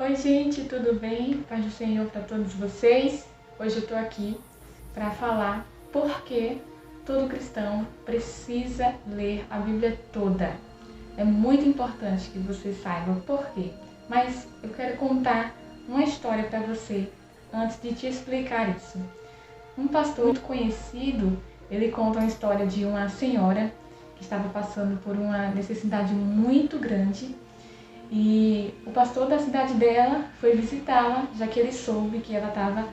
Oi gente, tudo bem? Paz do Senhor para todos vocês. Hoje eu estou aqui para falar por que todo cristão precisa ler a Bíblia toda. É muito importante que você saiba por quê, mas eu quero contar uma história para você antes de te explicar isso. Um pastor muito conhecido, ele conta uma história de uma senhora que estava passando por uma necessidade muito grande. E o pastor da cidade dela foi visitá-la, já que ele soube que ela estava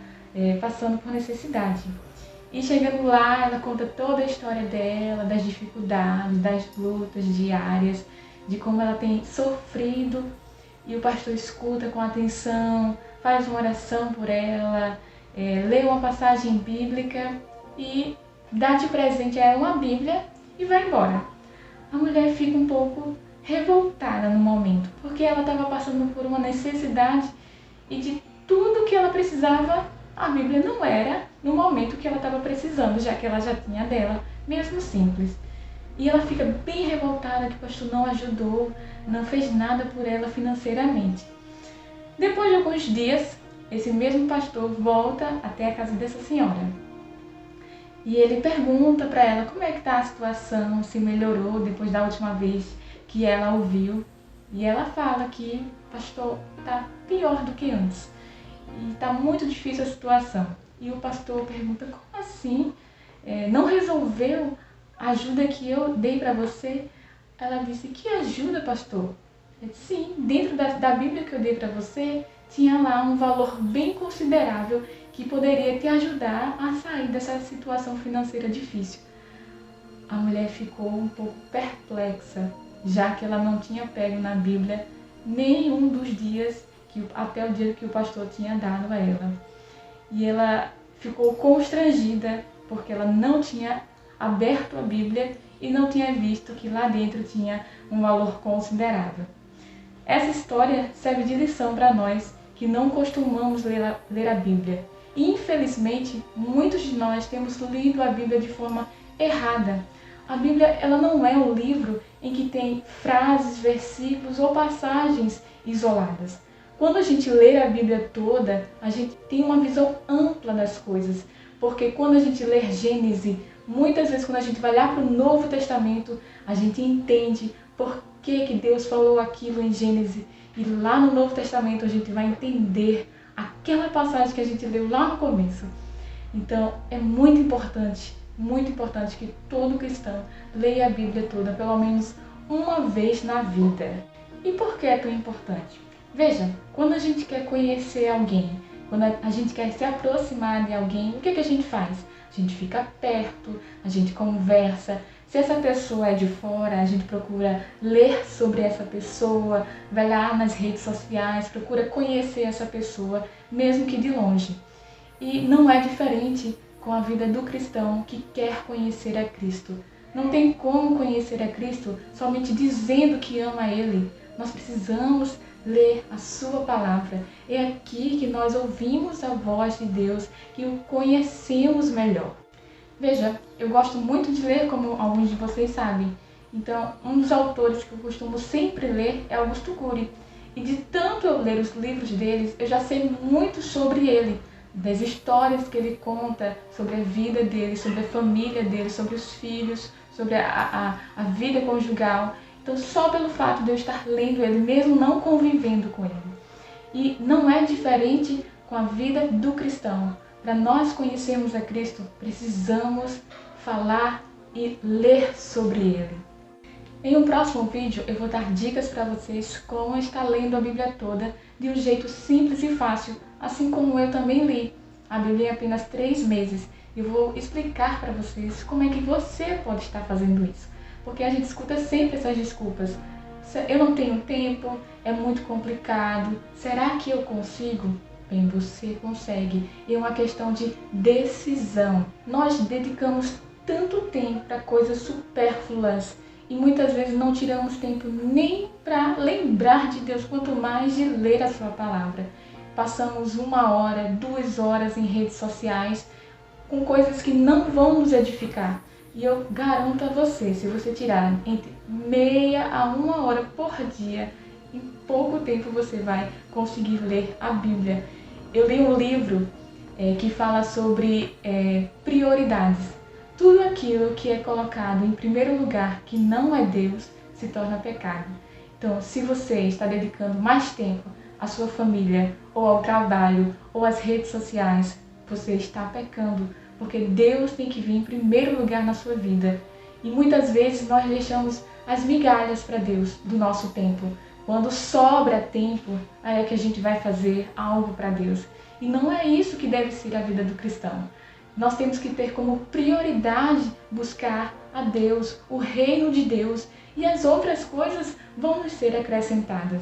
passando por necessidade. E chegando lá, ela conta toda a história dela, das dificuldades, das lutas diárias, de como ela tem sofrido. E o pastor escuta com atenção, faz uma oração por ela, lê uma passagem bíblica e dá de presente a ela uma Bíblia e vai embora. A mulher fica um pouco revoltada no momento, porque ela estava passando por uma necessidade e de tudo que ela precisava, a Bíblia não era no momento que ela estava precisando, já que ela já tinha dela, mesmo simples. E ela fica bem revoltada que o pastor não ajudou, não fez nada por ela financeiramente. Depois de alguns dias, esse mesmo pastor volta até a casa dessa senhora. E ele pergunta para ela como é que está a situação, se melhorou depois da última vez que ela ouviu. E ela fala que o pastor está pior do que antes. E está muito difícil a situação. E o pastor pergunta, como assim? Não resolveu a ajuda que eu dei para você? Ela disse, que ajuda, pastor? Ele disse, sim, dentro da Bíblia que eu dei para você, tinha lá um valor bem considerável que poderia te ajudar a sair dessa situação financeira difícil. A mulher ficou um pouco perplexa, já que ela não tinha pego na Bíblia nenhum dos dias, até o dia que o pastor tinha dado a ela. E ela ficou constrangida, porque ela não tinha aberto a Bíblia e não tinha visto que lá dentro tinha um valor considerável. Essa história serve de lição para nós que não costumamos ler a Bíblia. E, infelizmente, muitos de nós temos lido a Bíblia de forma errada. A Bíblia ela não é um livro em que tem frases, versículos ou passagens isoladas. Quando a gente lê a Bíblia toda, a gente tem uma visão ampla das coisas. Porque quando a gente lê Gênesis, muitas vezes quando a gente vai lá para o Novo Testamento, a gente entende por que Deus falou aquilo em Gênesis. E lá no Novo Testamento a gente vai entender aquela passagem que a gente leu lá no começo. Então é muito importante que todo cristão leia a Bíblia toda, pelo menos uma vez na vida. E por que é tão importante? Veja, quando a gente quer conhecer alguém, quando a gente quer se aproximar de alguém, o que a gente faz? A gente fica perto, a gente conversa. Se essa pessoa é de fora, a gente procura ler sobre essa pessoa, vai lá nas redes sociais, procura conhecer essa pessoa, mesmo que de longe. E não é diferente com a vida do cristão que quer conhecer a Cristo. Não tem como conhecer a Cristo somente dizendo que ama Ele. Nós precisamos ler a sua palavra. É aqui que nós ouvimos a voz de Deus, que o conhecemos melhor. Veja, eu gosto muito de ler, como alguns de vocês sabem. Então, um dos autores que eu costumo sempre ler é Augusto Cury. E de tanto eu ler os livros deles, eu já sei muito sobre ele, das histórias que ele conta, sobre a vida dele, sobre a família dele, sobre os filhos, sobre a vida conjugal. Então, só pelo fato de eu estar lendo ele, mesmo não convivendo com ele. E não é diferente com a vida do cristão. Para nós conhecermos a Cristo, precisamos falar e ler sobre Ele. Em um próximo vídeo, eu vou dar dicas para vocês como estar lendo a Bíblia toda de um jeito simples e fácil, assim como eu também li a Bíblia em apenas 3 meses. Eu vou explicar para vocês como é que você pode estar fazendo isso. Porque a gente escuta sempre essas desculpas. Eu não tenho tempo, é muito complicado, será que eu consigo? Bem, você consegue. É uma questão de decisão. Nós dedicamos tanto tempo para coisas supérfluas e muitas vezes não tiramos tempo nem para lembrar de Deus, quanto mais de ler a sua palavra. Passamos 1 hora, 2 horas em redes sociais com coisas que não vão nos edificar. E eu garanto a você, se você tirar entre meia a 1 hora por dia pouco tempo você vai conseguir ler a Bíblia. Eu li um livro que fala sobre prioridades. Tudo aquilo que é colocado em primeiro lugar, que não é Deus, se torna pecado. Então, se você está dedicando mais tempo à sua família, ou ao trabalho, ou às redes sociais, você está pecando, porque Deus tem que vir em primeiro lugar na sua vida. E muitas vezes nós deixamos as migalhas para Deus do nosso tempo. Quando sobra tempo, aí é que a gente vai fazer algo para Deus. E não é isso que deve ser a vida do cristão. Nós temos que ter como prioridade buscar a Deus, o reino de Deus, e as outras coisas vão nos ser acrescentadas.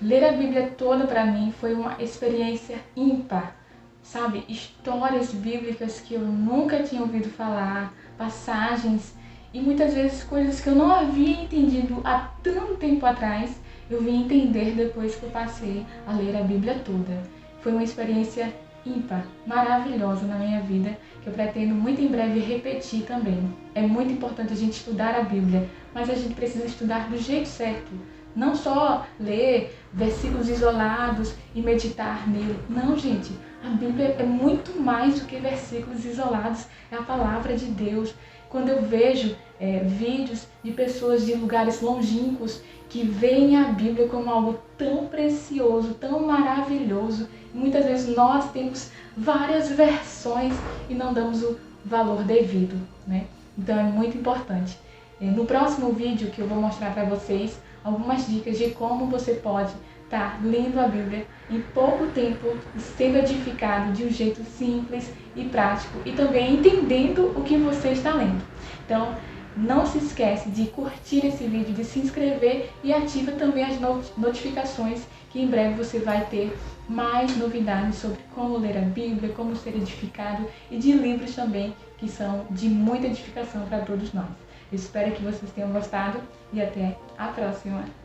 Ler a Bíblia toda para mim foi uma experiência ímpar, sabe? Histórias bíblicas que eu nunca tinha ouvido falar, passagens e muitas vezes coisas que eu não havia entendido há tanto tempo atrás, eu vim entender depois que eu passei a ler a Bíblia toda. Foi uma experiência ímpar, maravilhosa na minha vida, que eu pretendo muito em breve repetir também. É muito importante a gente estudar a Bíblia, mas a gente precisa estudar do jeito certo. Não só ler versículos isolados e meditar nele. Não, gente, a Bíblia é muito mais do que versículos isolados, é a palavra de Deus. Quando eu vejo vídeos de pessoas de lugares longínquos que veem a Bíblia como algo tão precioso, tão maravilhoso, muitas vezes nós temos várias versões e não damos o valor devido, né? Então é muito importante. No próximo vídeo que eu vou mostrar para vocês algumas dicas de como você pode estar lendo a Bíblia em pouco tempo, sendo edificado de um jeito simples e prático e também entendendo o que você está lendo. Então, não se esquece de curtir esse vídeo, de se inscrever e ativa também as notificações, que em breve você vai ter mais novidades sobre como ler a Bíblia, como ser edificado e de livros também que são de muita edificação para todos nós. Eu espero que vocês tenham gostado e até a próxima!